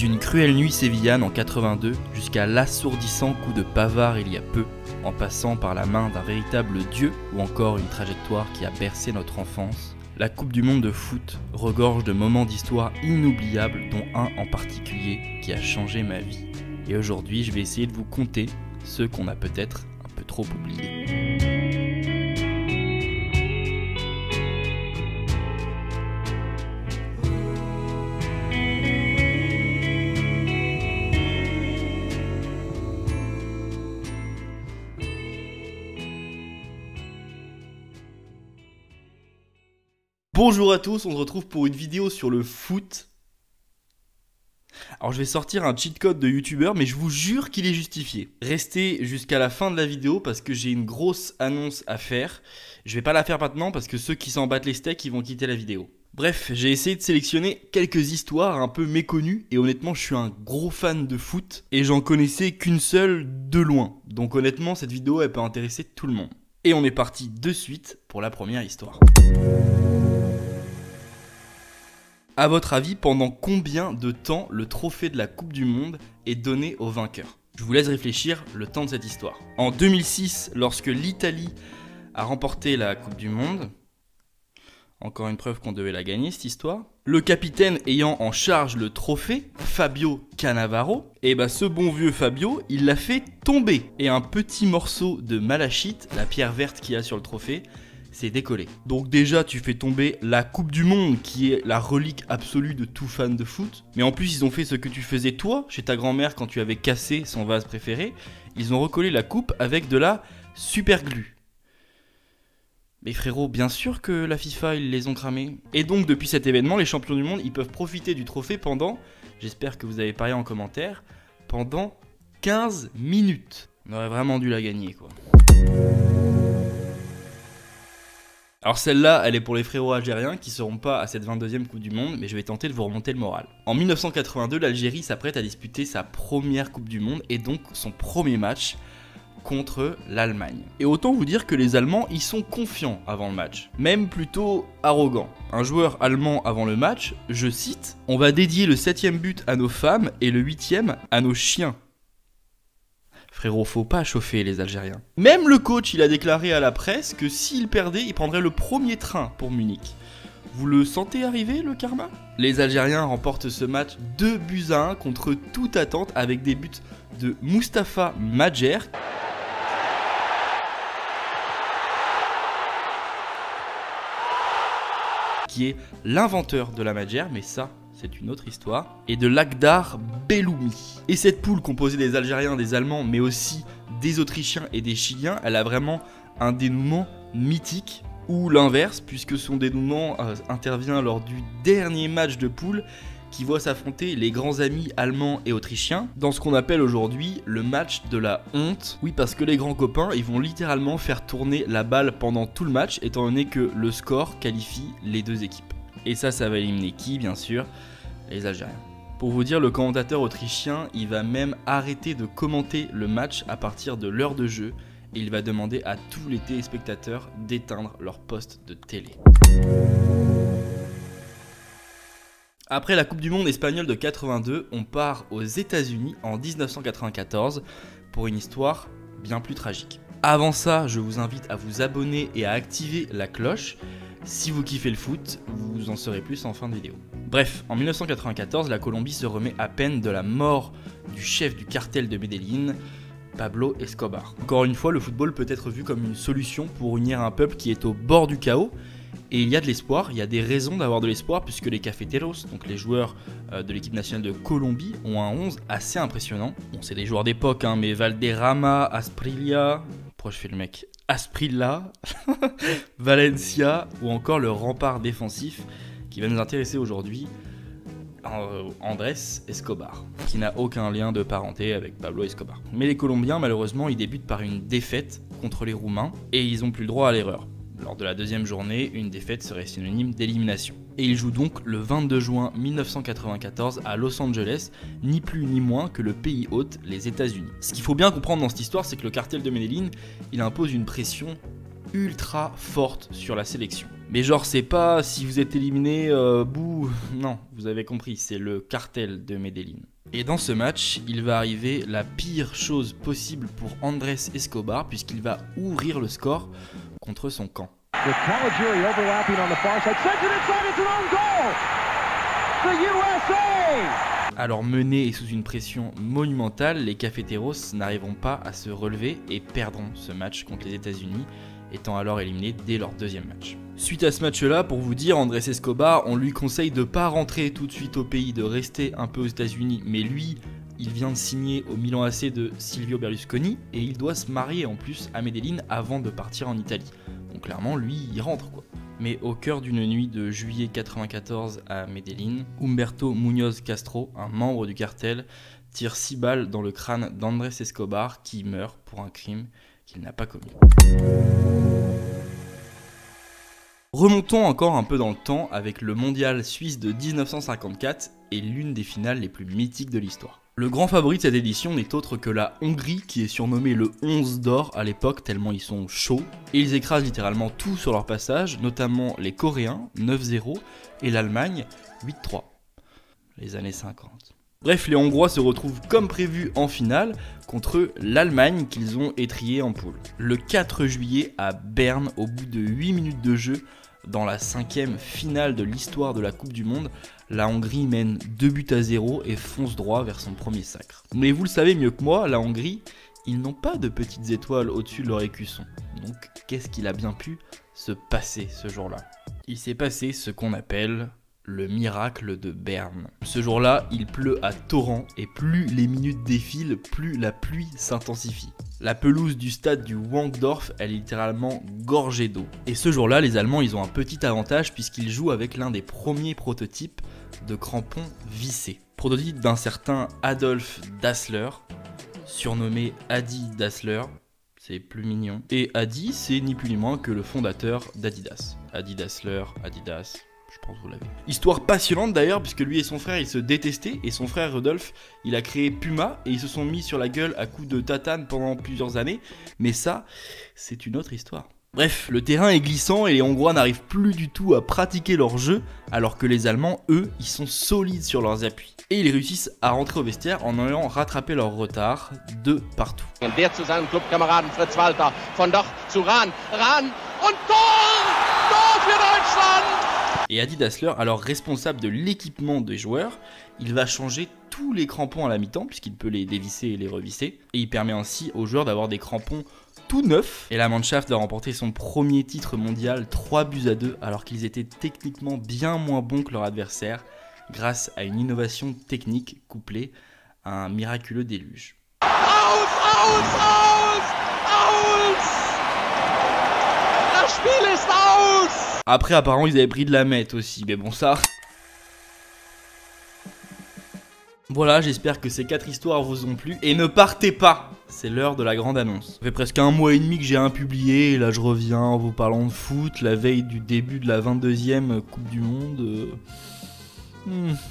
D'une cruelle nuit sévillane en 82 jusqu'à l'assourdissant coup de Pavard il y a peu, en passant par la main d'un véritable dieu ou encore une trajectoire qui a bercé notre enfance, la Coupe du Monde de foot regorge de moments d'histoire inoubliables dont un en particulier qui a changé ma vie. Et aujourd'hui je vais essayer de vous conter ceux qu'on a peut-être un peu trop oubliés. Bonjour à tous, on se retrouve pour une vidéo sur le foot. Alors je vais sortir un cheat code de youtubeur, mais je vous jure qu'il est justifié. Restez jusqu'à la fin de la vidéo parce que j'ai une grosse annonce à faire. Je vais pas la faire maintenant parce que ceux qui s'en battent les steaks, ils vont quitter la vidéo. Bref, j'ai essayé de sélectionner quelques histoires un peu méconnues et honnêtement je suis un gros fan de foot et j'en connaissais qu'une seule de loin. Donc honnêtement cette vidéo elle peut intéresser tout le monde. Et on est parti de suite pour la première histoire. A votre avis, pendant combien de temps le trophée de la Coupe du Monde est donné au vainqueur? Je vous laisse réfléchir le temps de cette histoire. En 2006, lorsque l'Italie a remporté la Coupe du Monde, encore une preuve qu'on devait la gagner cette histoire, le capitaine ayant en charge le trophée, Fabio Cannavaro, et ce bon vieux Fabio, il l'a fait tomber. Et un petit morceau de malachite, la pierre verte qu'il y a sur le trophée, c'est décollé. Donc déjà tu fais tomber la Coupe du Monde qui est la relique absolue de tout fan de foot. Mais en plus ils ont fait ce que tu faisais toi chez ta grand-mère quand tu avais cassé son vase préféré. Ils ont recollé la coupe avec de la super glue. Mais frérot, bien sûr que la FIFA ils les ont cramés. Et donc depuis cet événement, les champions du monde ils peuvent profiter du trophée pendant, j'espère que vous avez parié en commentaire, pendant 15 minutes. On aurait vraiment dû la gagner quoi. Alors celle-là, elle est pour les frérots algériens qui ne seront pas à cette 22e Coupe du Monde, mais je vais tenter de vous remonter le moral. En 1982, l'Algérie s'apprête à disputer sa première Coupe du Monde et donc son premier match contre l'Allemagne. Et autant vous dire que les Allemands, ils sont confiants avant le match, même plutôt arrogants. Un joueur allemand avant le match, je cite, « On va dédier le 7e but à nos femmes et le 8e à nos chiens ». Frérot, faut pas chauffer les Algériens. Même le coach, il a déclaré à la presse que s'il perdait, il prendrait le premier train pour Munich. Vous le sentez arriver, le karma? Les Algériens remportent ce match 2-1 contre toute attente avec des buts de Moustapha Madjer, qui est l'inventeur de la Madjer, mais ça, c'est une autre histoire, et de Lakhdar Belloumi. Et cette poule composée des Algériens, des Allemands, mais aussi des Autrichiens et des Chiliens, elle a vraiment un dénouement mythique, ou l'inverse, puisque son dénouement intervient lors du dernier match de poule qui voit s'affronter les grands amis allemands et autrichiens dans ce qu'on appelle aujourd'hui le match de la honte. Oui, parce que les grands copains, ils vont littéralement faire tourner la balle pendant tout le match, étant donné que le score qualifie les deux équipes. Et ça va éliminer qui, bien sûr? Les Algériens. Pour vous dire, le commentateur autrichien, il va même arrêter de commenter le match à partir de l'heure de jeu et il va demander à tous les téléspectateurs d'éteindre leur poste de télé. Après la Coupe du Monde espagnole de 82, on part aux États-Unis en 1994 pour une histoire bien plus tragique. Avant ça, je vous invite à vous abonner et à activer la cloche. Si vous kiffez le foot, vous en saurez plus en fin de vidéo. Bref, en 1994, la Colombie se remet à peine de la mort du chef du cartel de Medellín, Pablo Escobar. Encore une fois, le football peut être vu comme une solution pour unir un peuple qui est au bord du chaos. Et il y a de l'espoir, il y a des raisons d'avoir de l'espoir puisque les cafeteros, donc les joueurs de l'équipe nationale de Colombie, ont un 11 assez impressionnant. Bon, c'est des joueurs d'époque, mais Valderrama, Asprilla, pourquoi je fais le mec? Asprilla, Valencia ou encore le rempart défensif qui va nous intéresser aujourd'hui, Andrés Escobar, qui n'a aucun lien de parenté avec Pablo Escobar. Mais les Colombiens, malheureusement, ils débutent par une défaite contre les Roumains et ils n'ont plus le droit à l'erreur. Lors de la deuxième journée, une défaite serait synonyme d'élimination. Et ils jouent donc le 22 juin 1994 à Los Angeles, ni plus ni moins que le pays hôte, les États-Unis. Ce qu'il faut bien comprendre dans cette histoire, c'est que le cartel de Medellín, il impose une pression ultra forte sur la sélection. Mais genre, c'est pas si vous êtes éliminé, bouh, non, vous avez compris, c'est le cartel de Medellín. Et dans ce match, il va arriver la pire chose possible pour Andrés Escobar puisqu'il va ouvrir le score contre son camp. Alors menés et sous une pression monumentale, les Cafeteros n'arriveront pas à se relever et perdront ce match contre les États-Unis, étant alors éliminés dès leur deuxième match. Suite à ce match-là, pour vous dire, Andrés Escobar, on lui conseille de ne pas rentrer tout de suite au pays, de rester un peu aux États-Unis, mais lui, il vient de signer au Milan AC de Silvio Berlusconi et il doit se marier en plus à Medellín avant de partir en Italie. Donc clairement, lui, il rentre quoi. Mais au cœur d'une nuit de juillet 94 à Medellín, Humberto Muñoz Castro, un membre du cartel, tire 6 balles dans le crâne d'Andrés Escobar qui meurt pour un crime qu'il n'a pas commis. Remontons encore un peu dans le temps avec le mondial suisse de 1954 et l'une des finales les plus mythiques de l'histoire. Le grand favori de cette édition n'est autre que la Hongrie qui est surnommée le 11 d'or à l'époque tellement ils sont chauds et ils écrasent littéralement tout sur leur passage, notamment les Coréens 9-0 et l'Allemagne 8-3. Les années 50. Bref, les Hongrois se retrouvent comme prévu en finale contre l'Allemagne qu'ils ont étrié en poule. Le 4 juillet à Berne, au bout de 8 minutes de jeu, dans la 5e finale de l'histoire de la Coupe du Monde, la Hongrie mène 2-0 et fonce droit vers son premier sacre. Mais vous le savez mieux que moi, la Hongrie, ils n'ont pas de petites étoiles au-dessus de leur écusson. Donc qu'est-ce qu'il a bien pu se passer ce jour-là? Il s'est passé ce qu'on appelle le miracle de Berne. Ce jour-là, il pleut à torrent et plus les minutes défilent, plus la pluie s'intensifie. La pelouse du stade du Wankdorf, elle est littéralement gorgée d'eau. Et ce jour-là, les Allemands, ils ont un petit avantage puisqu'ils jouent avec l'un des premiers prototypes de crampons vissés. Prototype d'un certain Adolf Dassler, surnommé Adi Dassler. C'est plus mignon. Et Adi, c'est ni plus ni moins que le fondateur d'Adidas. Adi Dassler, Adidas... Je pense que vous l'avez. Histoire passionnante d'ailleurs, puisque lui et son frère ils se détestaient, et son frère Rudolf il a créé Puma, et ils se sont mis sur la gueule à coups de tatane pendant plusieurs années, mais ça, c'est une autre histoire. Bref, le terrain est glissant et les Hongrois n'arrivent plus du tout à pratiquer leur jeu, alors que les Allemands, eux, ils sont solides sur leurs appuis. Et ils réussissent à rentrer au vestiaire en ayant rattrapé leur retard de partout. Der zu seinem Clubkameraden Fritz Walter, von dort zu Rahn, und Tor! Tor für Deutschland! Et Adi Dassler, alors responsable de l'équipement des joueurs, il va changer tous les crampons à la mi-temps, puisqu'il peut les dévisser et les revisser. Et il permet ainsi aux joueurs d'avoir des crampons tout neufs. Et la Mannschaft va remporter son premier titre mondial 3-2, alors qu'ils étaient techniquement bien moins bons que leur adversaire, grâce à une innovation technique couplée à un miraculeux déluge. Das Spiel ist aus! Après, apparemment, ils avaient pris de la meth aussi, mais bon, ça... Voilà, j'espère que ces 4 histoires vous ont plu. Et ne partez pas, c'est l'heure de la grande annonce. Ça fait presque 1 mois et demi que j'ai rien publié, et là je reviens en vous parlant de foot, la veille du début de la 22e Coupe du Monde.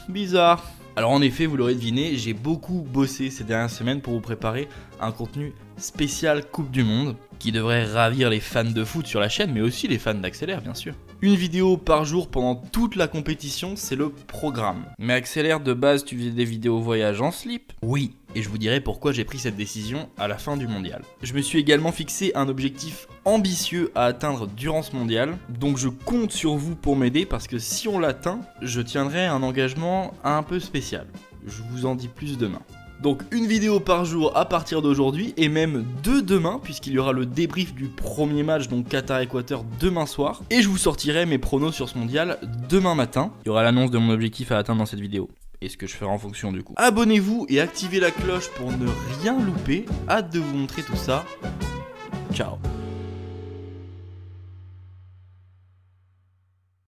Bizarre. Alors en effet, vous l'aurez deviné, j'ai beaucoup bossé ces dernières semaines pour vous préparer un contenu spécial Coupe du Monde qui devrait ravir les fans de foot sur la chaîne, mais aussi les fans d'Accélère bien sûr. Une vidéo par jour pendant toute la compétition, c'est le programme. Mais Accélère, de base, tu faisais des vidéos voyage en slip? Oui, et je vous dirai pourquoi j'ai pris cette décision à la fin du mondial. Je me suis également fixé un objectif ambitieux à atteindre durant ce mondial, donc je compte sur vous pour m'aider parce que si on l'atteint, je tiendrai un engagement un peu spécial. Je vous en dis plus demain. Donc une vidéo par jour à partir d'aujourd'hui et même 2 demain puisqu'il y aura le débrief du premier match donc Qatar-Équateur demain soir et je vous sortirai mes pronos sur ce mondial demain matin. Il y aura l'annonce de mon objectif à atteindre dans cette vidéo et ce que je ferai en fonction du coup. Abonnez-vous et activez la cloche pour ne rien louper. Hâte de vous montrer tout ça. Ciao.